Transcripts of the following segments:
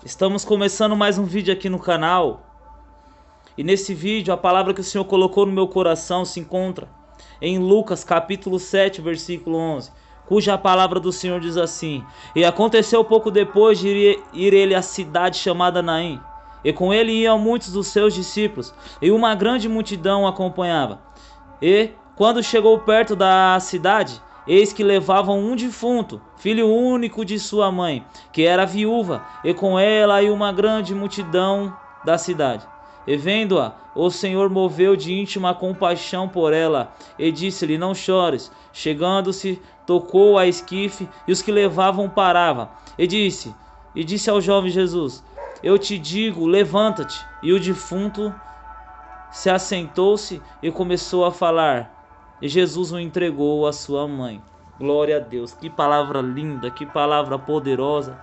Estamos começando mais um vídeo aqui no canal. E nesse vídeo a palavra que o Senhor colocou no meu coração se encontra em Lucas capítulo 7, versículo 11, cuja palavra do Senhor diz assim: E aconteceu pouco depois de ir ele à cidade chamada Naim, e com ele iam muitos dos seus discípulos, e uma grande multidão o acompanhava. E quando chegou perto da cidade, eis que levavam um defunto, filho único de sua mãe, que era viúva, e com ela e uma grande multidão da cidade. E vendo-a, o Senhor moveu de íntima compaixão por ela, e disse-lhe: Não chores. Chegando-se, tocou a esquife, e os que levavam paravam. E disse ao jovem Jesus: Eu te digo, levanta-te. E o defunto se assentou-se e começou a falar. E Jesus o entregou à sua mãe. Glória a Deus. Que palavra linda, que palavra poderosa,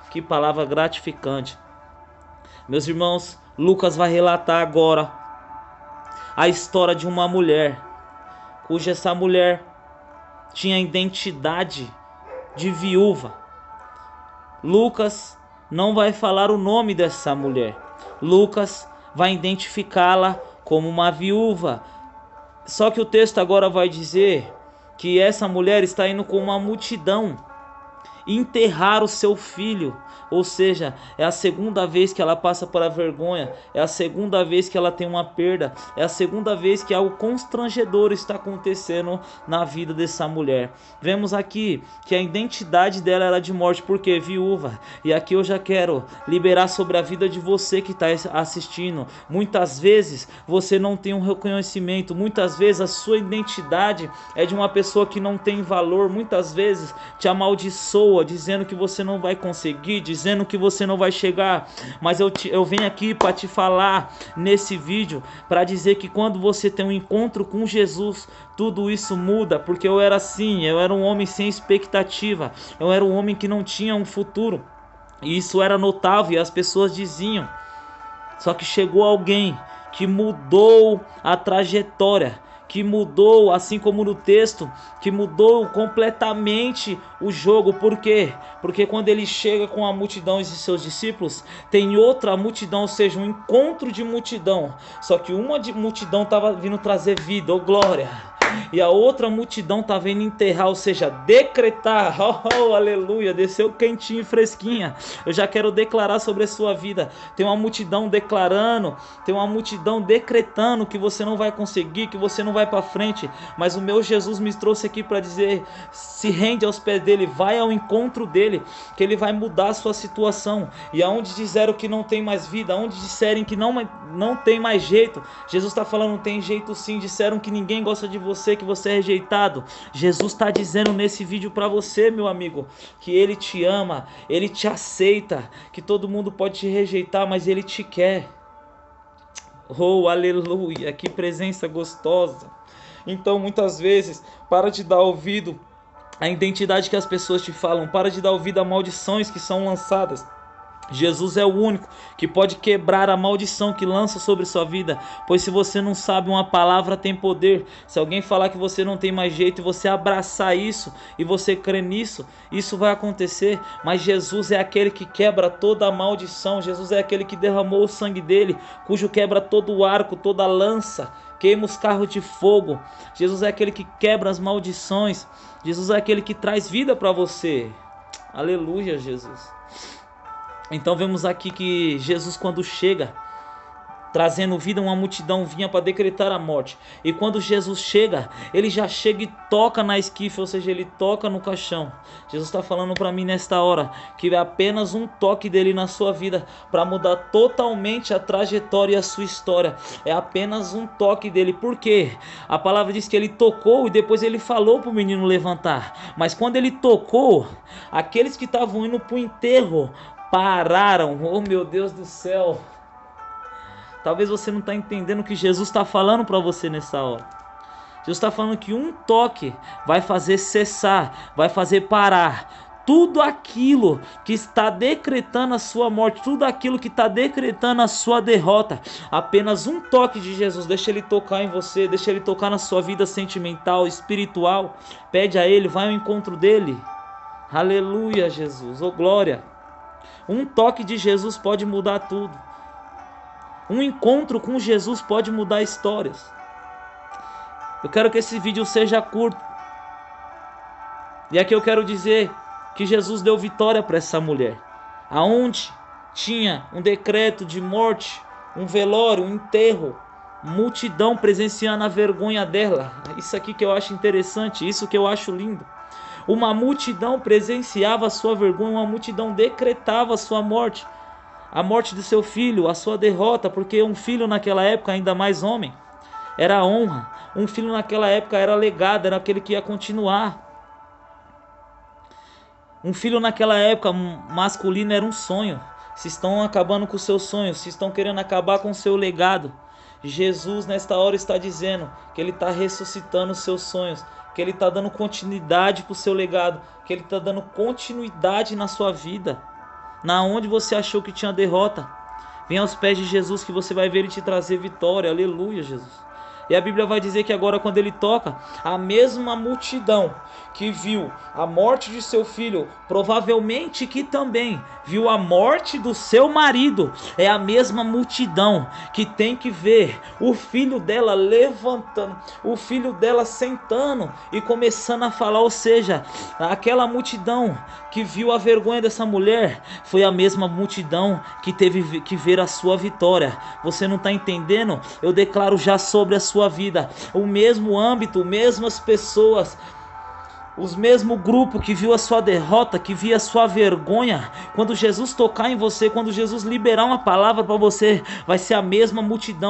que palavra gratificante. Meus irmãos, Lucas vai relatar agora a história de uma mulher, cuja essa mulher tinha identidade de viúva. Lucas não vai falar o nome dessa mulher. Lucas vai identificá-la como uma viúva. Só que o texto agora vai dizer que essa mulher está indo com uma multidão enterrar o seu filho. Ou seja, é a segunda vez que ela passa por a vergonha, é a segunda vez que ela tem uma perda, é a segunda vez que algo constrangedor está acontecendo na vida dessa mulher. Vemos aqui que a identidade dela era de morte, porque viúva. E aqui eu já quero liberar sobre a vida de você que está assistindo. Muitas vezes você não tem um reconhecimento, muitas vezes a sua identidade é de uma pessoa que não tem valor, muitas vezes te amaldiçoa, dizendo que você não vai conseguir, dizendo que você não vai chegar. Mas eu venho aqui para te falar nesse vídeo, para dizer que quando você tem um encontro com Jesus, tudo isso muda. Porque eu era assim, eu era um homem sem expectativa, eu era um homem que não tinha um futuro, e isso era notável e as pessoas diziam. Só que chegou alguém que mudou a trajetória, que mudou, assim como no texto, que mudou completamente o jogo. Por quê? Porque quando ele chega com a multidão e seus discípulos, tem outra multidão, ou seja, um encontro de multidão. Só que uma multidão estava vindo trazer vida, oh glória, e a outra multidão está vindo enterrar, ou seja, decretar. Oh, aleluia, desceu quentinho e fresquinha. Eu já quero declarar sobre a sua vida. Tem uma multidão declarando, tem uma multidão decretando que você não vai conseguir, que você não vai para frente. Mas o meu Jesus me trouxe aqui para dizer: se rende aos pés dele, vai ao encontro dele, que ele vai mudar a sua situação. E aonde disseram que não tem mais vida, aonde disserem que não tem mais jeito, Jesus está falando: tem jeito sim. Disseram que ninguém gosta de você, que você é rejeitado, Jesus está dizendo nesse vídeo para você, meu amigo, que ele te ama, ele te aceita, que todo mundo pode te rejeitar, mas ele te quer. Oh, aleluia, que presença gostosa. Então muitas vezes, para de dar ouvido à identidade que as pessoas te falam, para de dar ouvido a maldições que são lançadas. Jesus é o único que pode quebrar a maldição que lança sobre sua vida. Pois se você não sabe, uma palavra tem poder. Se alguém falar que você não tem mais jeito e você abraçar isso e você crer nisso, isso vai acontecer. Mas Jesus é aquele que quebra toda a maldição. Jesus é aquele que derramou o sangue dele, cujo quebra todo o arco, toda a lança, queima os carros de fogo. Jesus é aquele que quebra as maldições. Jesus é aquele que traz vida para você. Aleluia, Jesus. Então vemos aqui que Jesus, quando chega trazendo vida, uma multidão vinha para decretar a morte. E quando Jesus chega, ele já chega e toca na esquife, ou seja, ele toca no caixão. Jesus está falando para mim nesta hora que é apenas um toque dele na sua vida para mudar totalmente a trajetória e a sua história. É apenas um toque dele. Por quê? A palavra diz que ele tocou e depois ele falou para o menino levantar. Mas quando ele tocou, aqueles que estavam indo para o enterro pararam. Oh, meu Deus do céu. Talvez você não está entendendo o que Jesus está falando para você nessa hora. Jesus está falando que um toque vai fazer cessar, vai fazer parar tudo aquilo que está decretando a sua morte, tudo aquilo que está decretando a sua derrota. Apenas um toque de Jesus, deixa ele tocar em você, deixa ele tocar na sua vida sentimental, espiritual. Pede a ele, vai ao encontro dele. Aleluia, Jesus, oh glória. Um toque de Jesus pode mudar tudo. Um encontro com Jesus pode mudar histórias. Eu quero que esse vídeo seja curto. E aqui eu quero dizer que Jesus deu vitória para essa mulher. Aonde tinha um decreto de morte, um velório, um enterro, multidão presenciando a vergonha dela. Isso aqui que eu acho interessante, isso que eu acho lindo. Uma multidão presenciava a sua vergonha, uma multidão decretava a sua morte. A morte do seu filho, a sua derrota, porque um filho naquela época, ainda mais homem, era honra. Um filho naquela época era legado, era aquele que ia continuar. Um filho naquela época masculino era um sonho. Se estão acabando com os seus sonhos, se estão querendo acabar com o seu legado, Jesus nesta hora está dizendo que Ele está ressuscitando os seus sonhos, que Ele está dando continuidade para o seu legado, que Ele está dando continuidade na sua vida. Na onde você achou que tinha derrota, vem aos pés de Jesus que você vai ver Ele te trazer vitória. Aleluia, Jesus. E a Bíblia vai dizer que agora quando Ele toca, a mesma multidão que viu a morte de seu filho, provavelmente que também viu a morte do seu marido, é a mesma multidão que tem que ver o filho dela levantando, o filho dela sentando e começando a falar. Ou seja, aquela multidão que viu a vergonha dessa mulher foi a mesma multidão que teve que ver a sua vitória. Você não está entendendo? Eu declaro já sobre a sua vida o mesmo âmbito, mesmas pessoas, os mesmo grupo que viu a sua derrota, que viu a sua vergonha. Quando Jesus tocar em você, quando Jesus liberar uma palavra para você, vai ser a mesma multidão